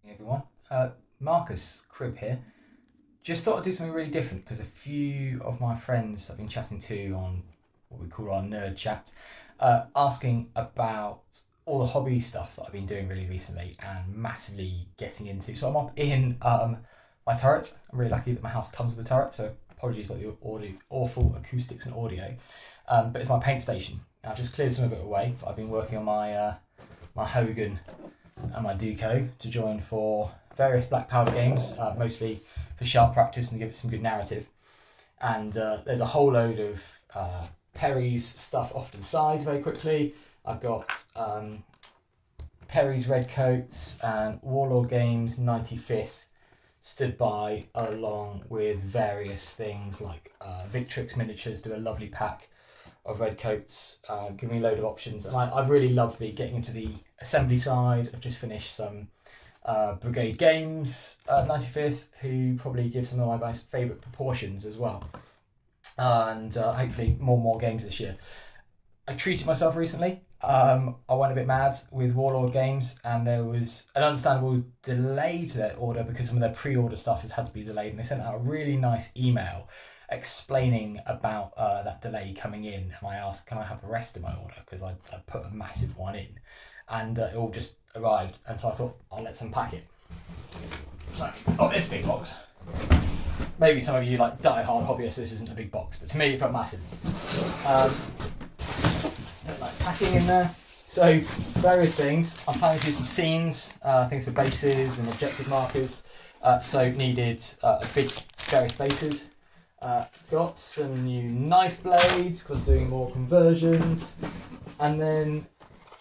Everyone, Marcus Crib here. Just thought I'd do something really different because a few of my friends I've been chatting to on what we call our nerd chat, asking about all the hobby stuff that I've been doing really recently and massively getting into. So I'm up in my turret. I'm really lucky that my house comes with a turret, so apologies about the awful acoustics and audio. But it's my paint station. I've just cleared some of it away. I've been working on my Hogan and my Duco to join for various black powder games, mostly for sharp practice and to give it some good narrative. And there's a whole load of Perry's stuff off to the side very quickly. I've got Perry's Redcoats and Warlord Games 95th stood by, along with various things like Victrix Miniatures do a lovely pack of Redcoats, give me a load of options. And I really love getting into the assembly side. I've just finished some Brigade Games 95th, who probably give some of my favourite proportions as well. And hopefully more games this year. I treated myself recently. I went a bit mad with Warlord Games, and there was an understandable delay to their order because some of their pre-order stuff has had to be delayed, and they sent out a really nice email explaining about that delay coming in, and I asked, can I have the rest of my order, because I put a massive one in, and it all just arrived, and so I thought I'll let's unpack it. So, this big box. Maybe some of you like die-hard hobbyists, this isn't a big box, but to me it felt massive. Nice packing in there. So, various things. I'm planning to do some scenes, things for bases and objective markers. So needed various bases. Got some new knife blades because I'm doing more conversions. And then,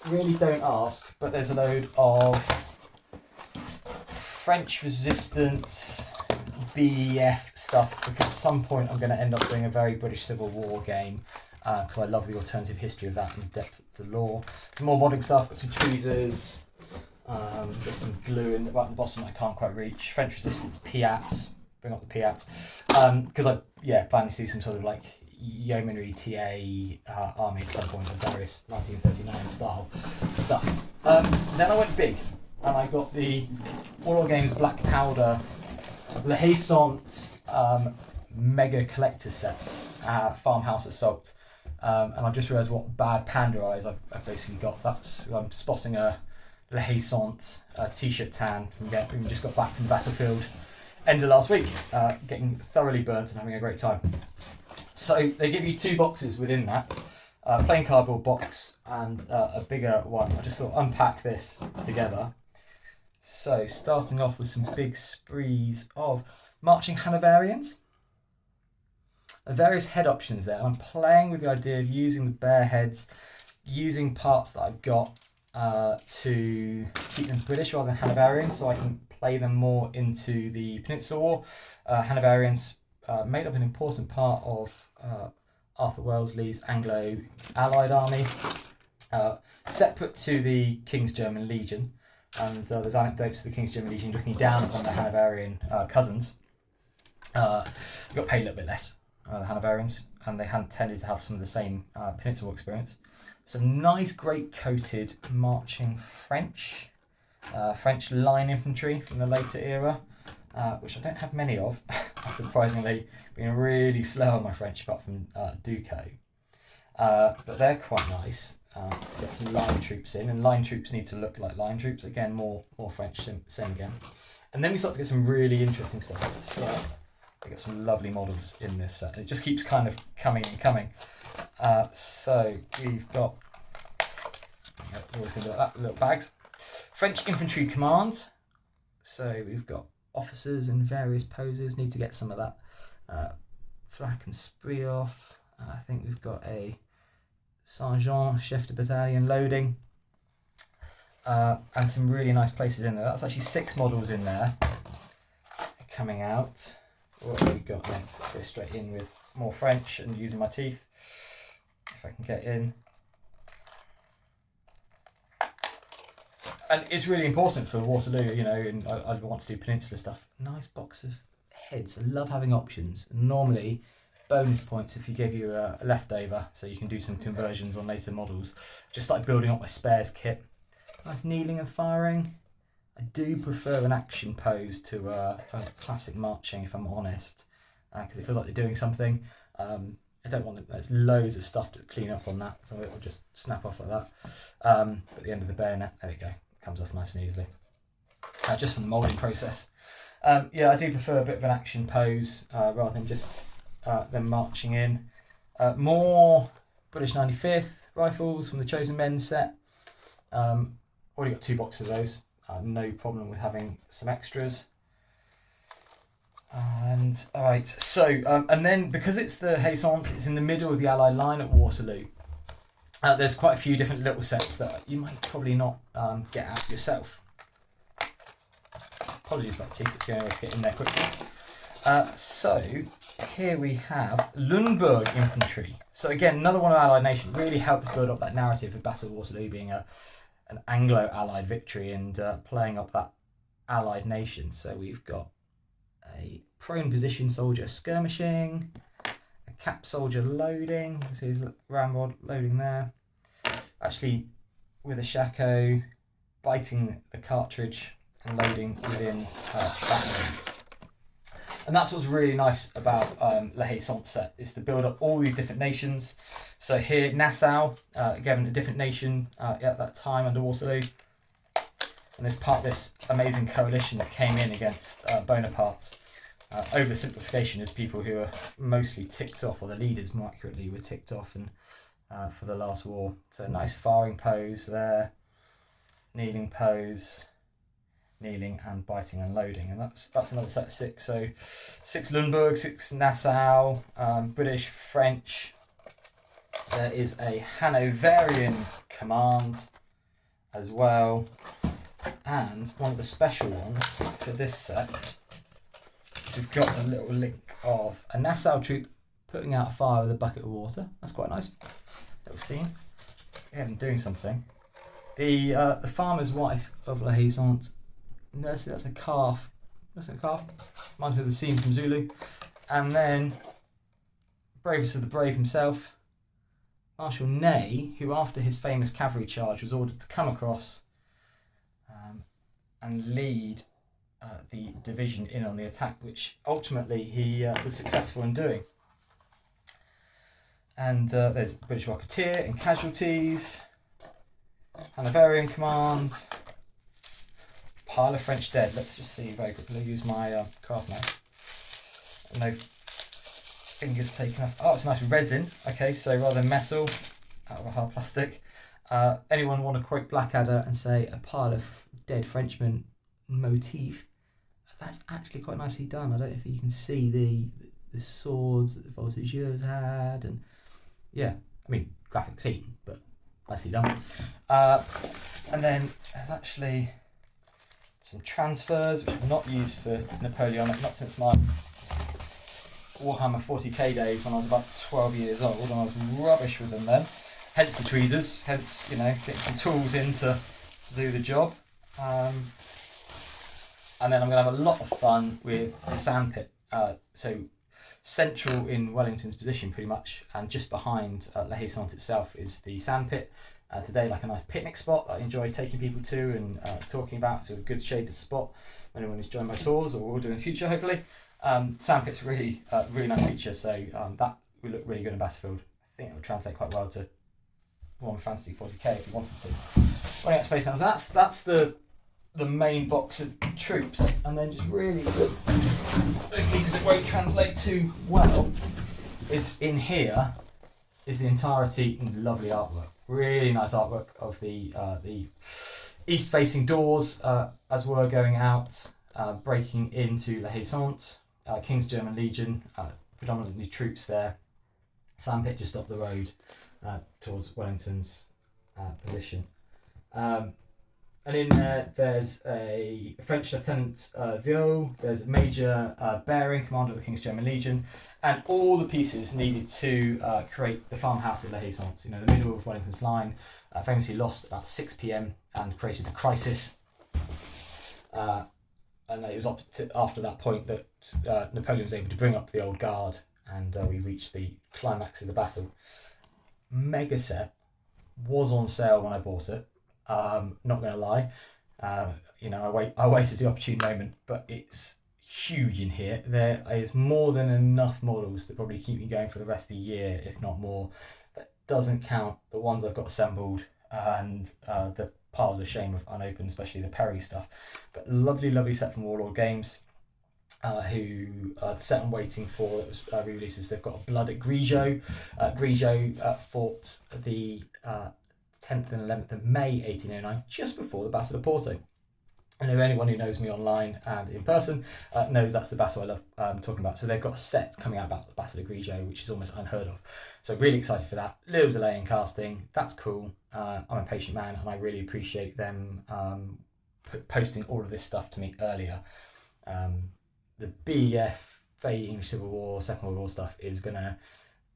really don't ask, but there's a load of French resistance BEF stuff, because at some point I'm going to end up doing a very British Civil War game, because I love the alternative history of that and the depth of the lore. Some more modding stuff, got some tweezers, there's some glue right at the bottom that I can't quite reach. French resistance Piats, bring up the Piats, because I planning to do some sort of like yeomanry TA army at some point of various 1939 style stuff. Then I went big, and I got the Warlord Games Black Powder Haye Sainte Mega Collector Set, Farmhouse Assault. And I've just realised what bad panda eyes I've basically got. I'm spotting a Haye Sainte t-shirt tan from we just got back from the battlefield end of last week, getting thoroughly burnt and having a great time. So they give you two boxes within that, a plain cardboard box and a bigger one. I just thought unpack this together. So starting off with some big sprees of marching Hanoverians. Various head options there. I'm playing with the idea of using the bare heads, using parts that I've got to keep them British rather than Hanoverian, so I can play them more into the Peninsular War. Hanoverians made up an important part of Arthur Wellesley's Anglo-Allied army, separate to the King's German Legion, and there's anecdotes of the King's German Legion looking down upon the Hanoverian cousins. Got paid a little bit less. The Hanoverians, and they hadn't tended to have some of the same Peninsular experience. Some nice great coated marching French line infantry from the later era, which I don't have many of. Surprisingly, been really slow on my French apart from Duco. But they're quite nice to get some line troops in, and line troops need to look like line troops. Again, more French, same again. And then we start to get some really interesting stuff. So, we got some lovely models in this set. It just keeps kind of coming and coming. So we've got, always going to do that, little bags. French Infantry Command. So we've got officers in various poses. Need to get some of that flak and spree off. I think we've got a Sergeant, Chef de Battalion loading. And some really nice places in there. That's actually 6 models in there coming out. What have we got next? Let's go straight in with more French and using my teeth, if I can get in. And it's really important for Waterloo, and I want to do Peninsula stuff. Nice box of heads. I love having options. Normally, bonus points if you give you a leftover, so you can do some conversions on later models. Just started building up my spares kit. Nice kneeling and firing. I do prefer an action pose to a classic marching, if I'm honest, because it feels like they're doing something. I don't want there's loads of stuff to clean up on that, so it will just snap off like that. At the end of the bayonet, there we go, it comes off nice and easily. Just from the moulding process. Yeah, I do prefer a bit of an action pose rather than just them marching in. More British 95th rifles from the Chosen Men set. Already got 2 boxes of those. No problem with having some extras. And alright, so and then because it's the Haye Sainte, it's in the middle of the Allied line at Waterloo. There's quite a few different little sets that you might probably not get out yourself. Apologies about the teeth, it's the only way to get in there quickly. So here we have Lundberg infantry. So again, another one of Allied nations, really helps build up that narrative of Battle of Waterloo being an Anglo-Allied victory and playing up that Allied nation. So we've got a prone position soldier skirmishing, a cap soldier loading, you can see his ramrod loading there, actually with a shako biting the cartridge and loading within that mode. And that's what's really nice about the Haye Sainte set, is to build up all these different nations. So here Nassau, again a different nation at that time under Waterloo, and this part of this amazing coalition that came in against Bonaparte. Oversimplification is people who are mostly ticked off, or the leaders more accurately were ticked off and for the last war. So a nice firing pose there, kneeling pose, kneeling and biting and loading, and that's another set of 6. So 6 Lundberg, 6 Nassau, British, French. There is a Hanoverian command as well, and one of the special ones for this set, we've got a little link of a Nassau troop putting out a fire with a bucket of water. That's quite nice. Little scene. Again, doing something. The farmer's wife of La Haye Sainte nursing, that's a calf. That's a calf. Reminds me of the scene from Zulu. And then bravest of the brave himself, Marshal Ney, who after his famous cavalry charge was ordered to come across and lead the division in on the attack, which ultimately he was successful in doing. And there's British Rocketeer and casualties, Hanoverian commands, pile of French dead. Let's just see very quickly. Use my craft knife. No fingers taken off. Oh, it's a nice resin. Okay, so rather than metal, out of a hard plastic. Anyone want to quote Blackadder and say a pile of dead Frenchmen motif? That's actually quite nicely done. I don't know if you can see the swords that the voltigeurs had, and yeah, I mean graphic scene, but nicely done. And then there's actually some transfers which I've not used for Napoleonic, not since my Warhammer 40k days when I was about 12 years old, and I was rubbish with them then. Hence the tweezers, hence, you know, getting some tools in to do the job. And then I'm going to have a lot of fun with the sandpit. So central in Wellington's position pretty much, and just behind La Haye Sainte itself is the sandpit. Today, like a nice picnic spot that I enjoy taking people to and talking about. So a good shaded spot when anyone is joining my tours, or we'll do in the future hopefully. Sandpit's really nice feature, so that would look really good in Battlefield. I think it would translate quite well to Warhammer Fantasy 40k if you wanted to. Running out of space now, so that's the main box of troops, and then just really because it won't translate too well, is in here is the entirety and lovely artwork. Really nice artwork of the east-facing doors as we're going out, breaking into La Haye Sainte, King's German Legion, predominantly troops there. Sandpit just up the road towards Wellington's position. And in there, there's a French Lieutenant Viau, there's Major Baring, commander of the King's German Legion, and all the pieces needed to create the farmhouse at La Haye Sainte. You know, the middle of Wellington's line, famously lost about 6 p.m. and created the crisis. And it was after that point that Napoleon was able to bring up the old guard, and we reached the climax of the battle. Mega set was on sale when I bought it. Not going to lie, I waited the opportune moment, but it's huge in here. There is more than enough models to probably keep me going for the rest of the year, if not more. That doesn't count the ones I've got assembled and the piles of shame of unopened, especially the Perry stuff. But lovely set from Warlord Games. The set I'm waiting for that was re-releases. They've got a Blood at Grigio. Grigio fought the 10th and 11th of May 1809, just before the Battle of Porto. I know anyone who knows me online and in person knows that's the battle I love talking about. So they've got a set coming out about the Battle of Grigio, which is almost unheard of. So really excited for that. Little delay in casting. That's cool. I'm a patient man, and I really appreciate them posting all of this stuff to me earlier. The BEF, Fate English Civil War, Second World War stuff is going to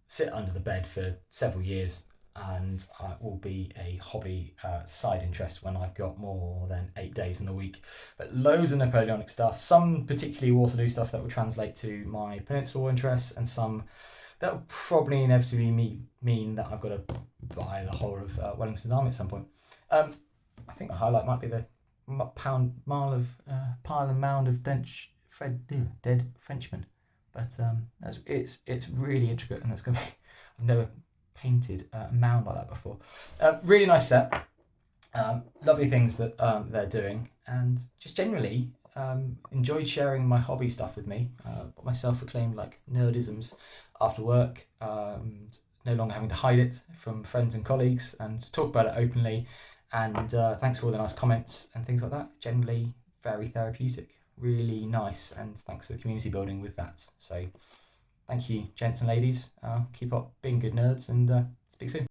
sit under the bed for several years, and will be a hobby side interest when I've got more than 8 days in the week. But loads of Napoleonic stuff, some particularly Waterloo stuff that will translate to my Peninsula War interests, and some that will probably inevitably mean that I've got to buy the whole of Wellington's army at some point. I think the highlight might be the pile and mound of dead Frenchmen, but it's really intricate, and it's gonna be, I've never painted a mound like that before. Really nice set. Lovely things that they're doing, and just generally enjoyed sharing my hobby stuff with me. My self-proclaimed nerdisms after work, and no longer having to hide it from friends and colleagues, and talk about it openly. And thanks for all the nice comments and things like that. Generally very therapeutic, really nice, and thanks for the community building with that. So thank you, gents and ladies. Keep up being good nerds, and speak soon.